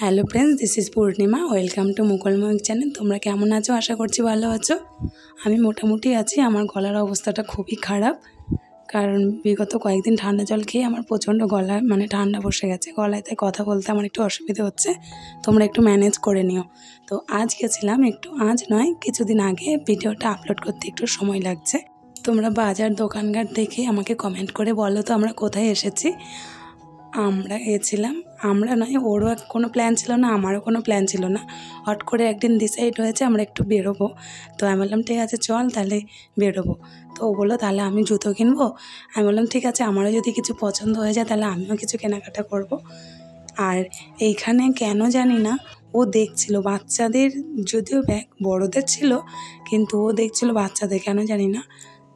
Hello friends, this is Purnima. Welcome to Mukul Mayuk channel. তোমরা কেমন আছো? আশা করছি ভালো আছো। আমি মোটামুটি আছি। আমার গলার অবস্থাটা খুবই খারাপ, কারণ বিগত কয়েকদিন ঠান্ডা জল খেয়ে আমার প্রচণ্ড গলা ঠান্ডা বসে গেছে গলায়, তাই কথা বলতে আমার একটু অসুবিধা হচ্ছে। তোমরা একটু ম্যানেজ করে নিও। তো আজ গেছিলাম, আজ নয় কিছুদিন আগে, ভিডিওটা আপলোড করতে একটু সময় লাগছে। তোমরা বাজার দোকানঘাট দেখে আমাকে কমেন্ট করে বলো তো আমরা কোথায় এসেছি। আমরা গেছিলাম, আমরা নয়, ওরও কোনো প্ল্যান ছিল না, আমারও কোনো প্ল্যান ছিল না। হট করে একদিন ডিসাইড হয়েছে আমরা একটু বেরোবো। তো আমি বললাম ঠিক আছে চল তাহলে বেরোবো। তো ও বললো তাহলে আমি জুতো কিনবো। আমি বললাম ঠিক আছে, আমারও যদি কিছু পছন্দ হয়ে যায় তাহলে আমিও কিছু কেনাকাটা করব। আর এইখানে কেন জানি না ও দেখছিল বাচ্চাদের, যদিও ব্যাগ বড়দের ছিল, কিন্তু ও দেখছিল বাচ্চাদের, কেন জানি না।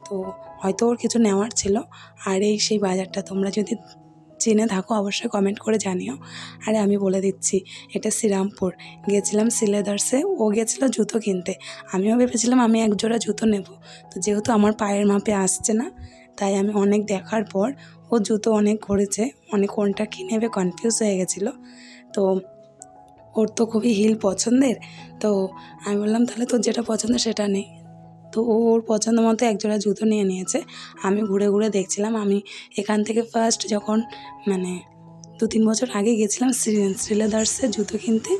তো হয়তো ওর কিছু নেওয়ার ছিল। আর এই সেই বাজারটা, তোমরা যদি চিনে থাকো অবশ্যই কমেন্ট করে জানিও। আরে আমি বলে দিচ্ছি, এটা শ্রীরামপুর। গেছিলাম সিলেদার্সে, ও গেছিলো জুতো কিনতে। আমিও ভেবেছিলাম আমি এক জোড়া জুতো নেব। তো যেহেতু আমার পায়ের মাপে আসছে না, তাই আমি অনেক দেখার পর, ও জুতো অনেক ঘুরেছে, কোনটা কী নেবে কনফিউজ হয়ে গেছিলো। তো ওর তো খুবই হিল পছন্দের। তো আমি বললাম তাহলে তোর যেটা পছন্দ সেটা নেই। তো ওর পছন্দ মতো একজোড়া জুতো নিয়ে নিয়েছে। আমি ঘুরে ঘুরে দেখছিলাম। আমি এখান থেকে ফার্স্ট যখন 2-3 বছর আগে গেছিলাম শ্রীলেদার্সে জুতো কিনতে,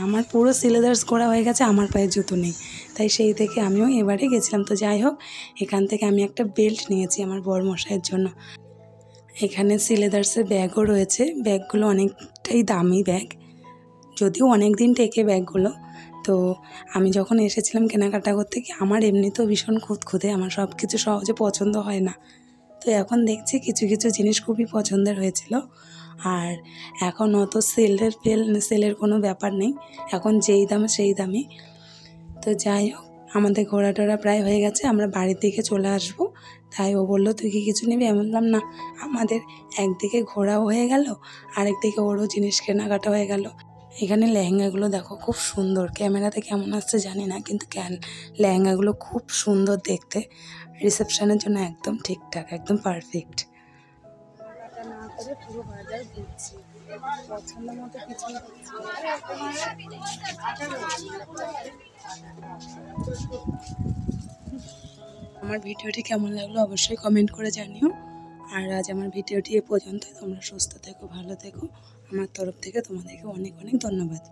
আমার পুরো শ্রীলেদার্স ঘোরা হয়ে গেছে, আমার পায়ে জুতো নেই। তাই সেই থেকে আমিও এবারে গেছিলাম। তো যাই হোক, এখান থেকে আমি একটা বেল্ট নিয়েছি আমার বড়মশাইয়ের জন্য। এখানে শ্রীলেদার্সের ব্যাগও রয়েছে। ব্যাগগুলো অনেকটাই দামি ব্যাগ, যদিও অনেক দিন টেকে ব্যাগগুলো। তো আমি যখন এসেছিলাম কেনাকাটা করতে, কি আমার এমনিতেও ভীষণ খুঁতখুঁতে, আমার সব কিছু সহজে পছন্দ হয় না। তো এখন দেখছি কিছু কিছু জিনিস খুবই পছন্দের হয়েছিল। আর এখন অত সেলের কোনো ব্যাপার নেই, এখন যেই দাম সেই দামই। তো যাই হোক, আমাদের ঘোরাটোরা প্রায় হয়ে গেছে, আমরা বাড়ির দিকে চলে আসবো। তাই ও বললো তুই কি কিছু নিবি? আমি বললাম না, আমাদের একদিকে ঘোরাও হয়ে গেল, আরেকদিকে ওরও জিনিস কেনাকাটা হয়ে গেল। এখানে লেহেঙ্গাগুলো দেখো, খুব সুন্দর। ক্যামেরাতে কেমন আসছে জানি না, কিন্তু লেহেঙ্গাগুলো খুব সুন্দর দেখতে। রিসেপশনের জন্য একদম ঠিকঠাক, একদম পারফেক্ট। না করে পুরো বাজার ঘুরছি, পছন্দ মতো কিছু। আমার ভিডিওটি কেমন লাগলো অবশ্যই কমেন্ট করে জানিও। আর আজ আমার ভিডিওটি এ পর্যন্ত। তোমরা সুস্থ থেকো, ভালো থেকো। আমার তরফ থেকে তোমাদেরকে অনেক অনেক ধন্যবাদ।